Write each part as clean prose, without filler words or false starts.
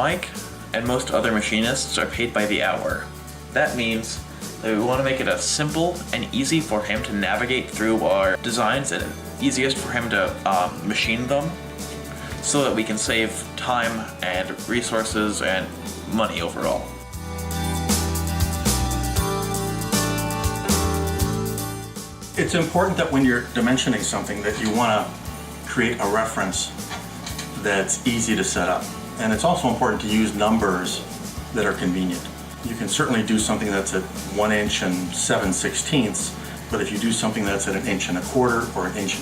Mike and most other machinists are paid by the hour. That means that we want to make it as simple and easy for him to navigate through our designs and easiest for him to machine them, so that we can save time and resources and money overall. It's important that when you're dimensioning something that you want to create a reference that's easy to set up. And it's also important to use numbers that are convenient. You can certainly do something that's at 1 inch and 7/16, but if you do something that's at 1 1/4 or 1.5 inches,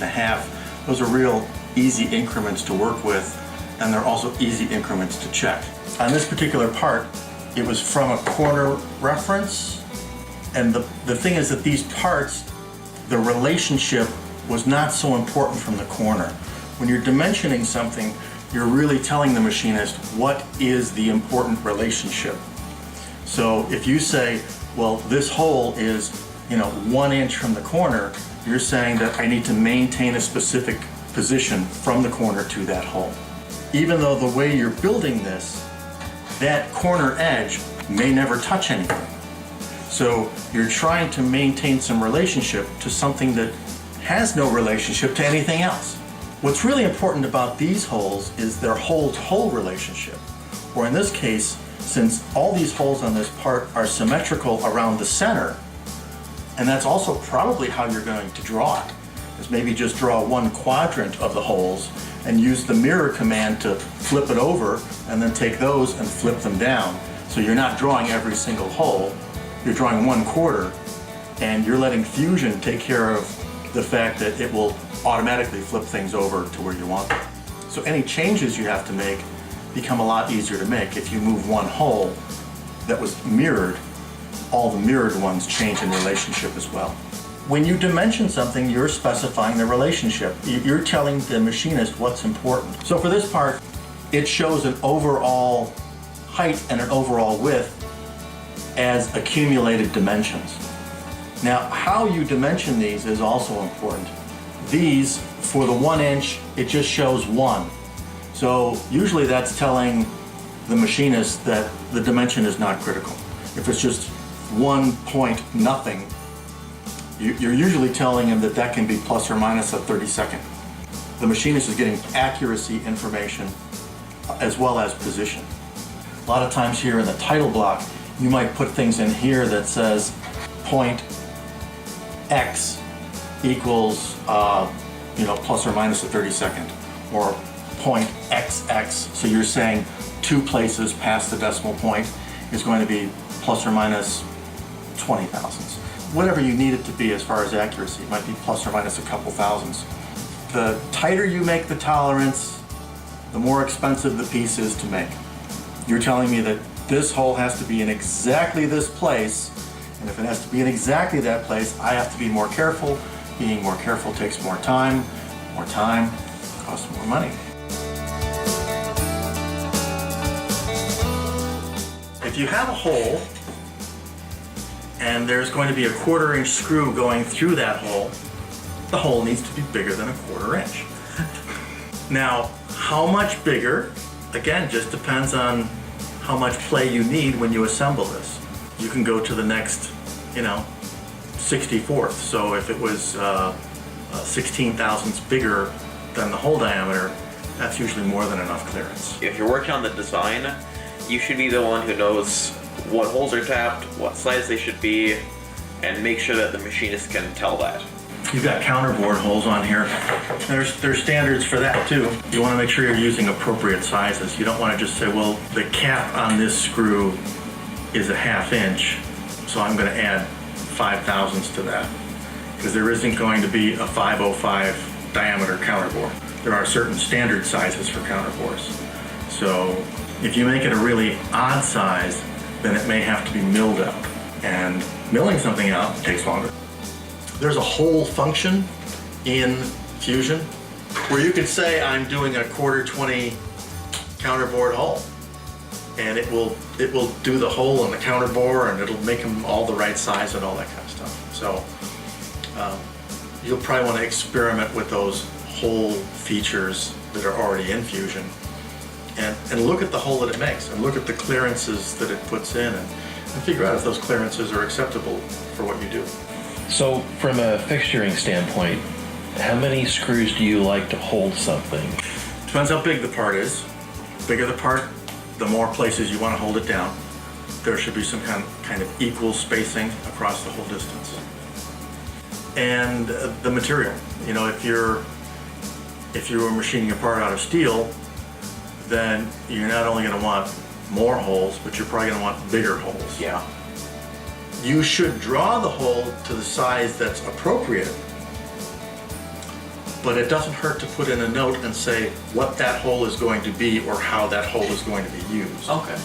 those are real easy increments to work with, and they're also easy increments to check. On this particular part, it was from a corner reference, and the thing is that these parts, the relationship was not so important from the corner. When you're dimensioning something, you're really telling the machinist what is the important relationship. So if you say, well, this hole is 1 inch from the corner, you're saying that I need to maintain a specific position from the corner to that hole. Even though the way you're building this, that corner edge may never touch anything. So you're trying to maintain some relationship to something that has no relationship to anything else. What's really important about these holes is their hole-to-hole relationship, or in this case, since all these holes on this part are symmetrical around the center, and that's also probably how you're going to draw it, is maybe just draw one quadrant of the holes and use the mirror command to flip it over and then take those and flip them down. So you're not drawing every single hole, you're drawing 1/4, and you're letting Fusion take care of the fact that it will automatically flip things over to where you want them. So any changes you have to make become a lot easier to make. If you move one hole that was mirrored, all the mirrored ones change in relationship as well. When you dimension something, you're specifying the relationship. You're telling the machinist what's important. So for this part, it shows an overall height and an overall width as accumulated dimensions. Now, how you dimension these is also important. These, for the 1 inch, it just shows 1. So usually that's telling the machinist that the dimension is not critical. If it's just 1 point nothing, you're usually telling him that that can be plus or minus a 32nd. The machinist is getting accuracy information as well as position. A lot of times here in the title block, you might put things in here that says point X equals plus or minus a 32nd, or point XX. So you're saying 2 places past the decimal point is going to be plus or minus 20 thousandths. Whatever you need it to be as far as accuracy, it might be plus or minus a couple thousandths. The tighter you make the tolerance, the more expensive the piece is to make. You're telling me that this hole has to be in exactly this place, and if it has to be in exactly that place, I have to be more careful. Being more careful takes more time costs more money. If you have a hole and there's going to be a 1/4 inch screw going through that hole, the hole needs to be bigger than a 1/4 inch. Now, how much bigger, again, just depends on how much play you need when you assemble this. You can go to the next, 64th. So if it was 16 thousandths bigger than the hole diameter, that's usually more than enough clearance. If you're working on the design, you should be the one who knows what holes are tapped, what size they should be, and make sure that the machinist can tell that. You've got counterbore holes on here. There's standards for that too. You want to make sure you're using appropriate sizes. You don't want to just say, well, the cap on this screw is a 1/2 inch, so I'm going to add 5 thousandths to that, because there isn't going to be a 505 diameter counterbore. There are certain standard sizes for counterbores. So if you make it a really odd size, then it may have to be milled out. And milling something out takes longer. There's a hole function in Fusion where you could say I'm doing a 1/4-20 counterbore hole, and it will do the hole in the counterbore, and it'll make them all the right size and all that kind of stuff. So you'll probably want to experiment with those hole features that are already in Fusion and look at the hole that it makes, and look at the clearances that it puts in, and figure out if those clearances are acceptable for what you do. So from a fixturing standpoint, how many screws do you like to hold something? Depends how big the part is. The bigger the part, the more places you want to hold it down. There should be some kind of equal spacing across the whole distance. And the material. You know, if you're machining a part out of steel, then you're not only going to want more holes, but you're probably going to want bigger holes. Yeah. You should draw the hole to the size that's appropriate, but it doesn't hurt to put in a note and say what that hole is going to be or how that hole is going to be used. Okay.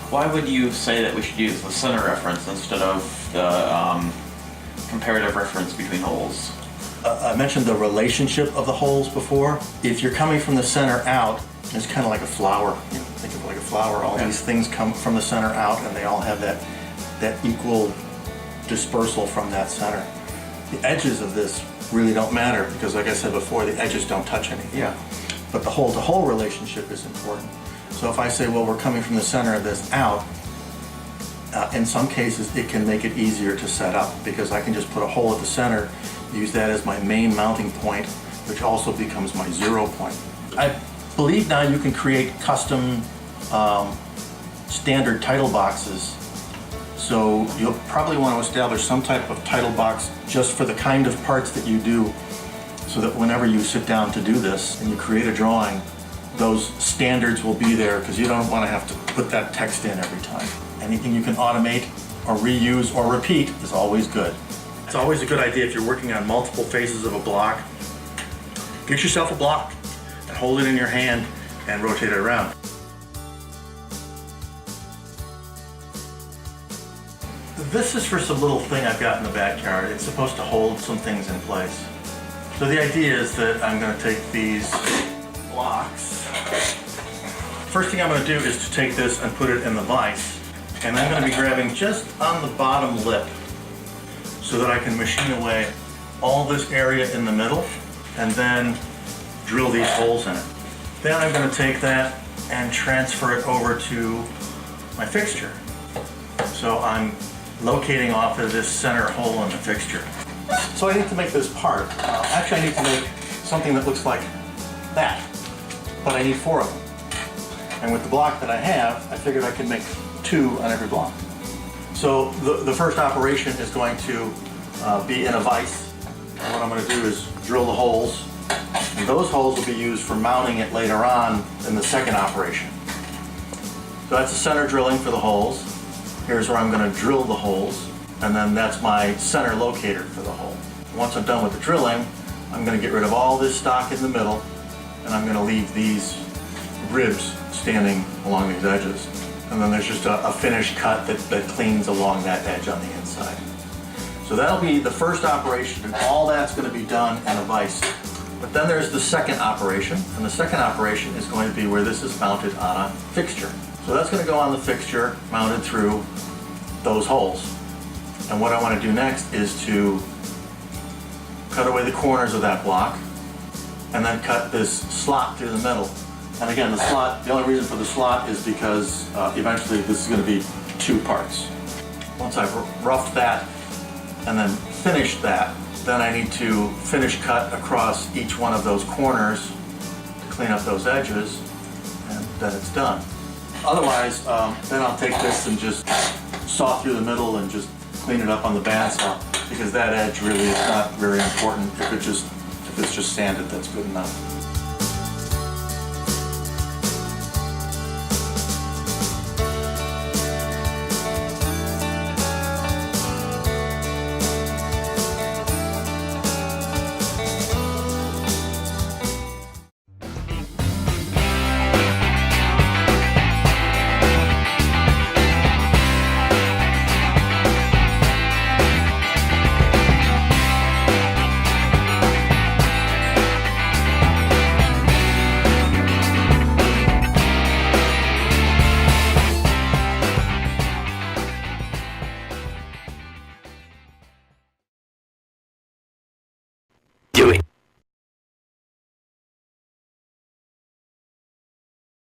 Why would you say that we should use the center reference instead of the comparative reference between holes? I mentioned the relationship of the holes before. If you're coming from the center out, it's kind of like a flower. You know, think of it like a flower. All these things come from the center out, and they all have that equal dispersal from that center. The edges of this really don't matter because, like I said before, the edges don't touch anything. Yeah. But the hole-to-hole relationship is important. So if I say, well, we're coming from the center of this out, in some cases it can make it easier to set up because I can just put a hole at the center, use that as my main mounting point, which also becomes my 0 point. I believe now you can create custom standard title boxes. So you'll probably want to establish some type of title box just for the kind of parts that you do, so that whenever you sit down to do this and you create a drawing, those standards will be there because you don't want to have to put that text in every time. Anything you can automate or reuse or repeat is always good. It's always a good idea if you're working on multiple phases of a block, get yourself a block and hold it in your hand and rotate it around. This is for some little thing I've got in the backyard. It's supposed to hold some things in place. So the idea is that I'm going to take these blocks. First thing I'm going to do is to take this and put it in the vise. And I'm going to be grabbing just on the bottom lip so that I can machine away all this area in the middle and then drill these holes in it. Then I'm going to take that and transfer it over to my fixture. So I'm locating off of this center hole in the fixture. So I need to make this part. Actually, I need to make something that looks like that, but I need 4 of them. And with the block that I have, I figured I could make 2 on every block. So the first operation is going to be in a vise. And what I'm going to do is drill the holes. And those holes will be used for mounting it later on in the second operation. So that's the center drilling for the holes. Here's where I'm going to drill the holes, and then that's my center locator for the hole. Once I'm done with the drilling, I'm going to get rid of all this stock in the middle, and I'm going to leave these ribs standing along these edges. And then there's just a finished cut that cleans along that edge on the inside. So that'll be the first operation, and all that's going to be done in a vise. But then there's the second operation, and the second operation is going to be where this is mounted on a fixture. So that's going to go on the fixture, mounted through those holes. And what I want to do next is to cut away the corners of that block, and then cut this slot through the middle. And again, the slot, the only reason for the slot is because eventually this is going to be 2 parts. Once I've roughed that and then finished that, then I need to finish cut across each one of those corners to clean up those edges, and then it's done. Otherwise, then I'll take this and just saw through the middle and just clean it up on the bandsaw, because that edge really is not very important. If it's just sanded, that's good enough. Do it.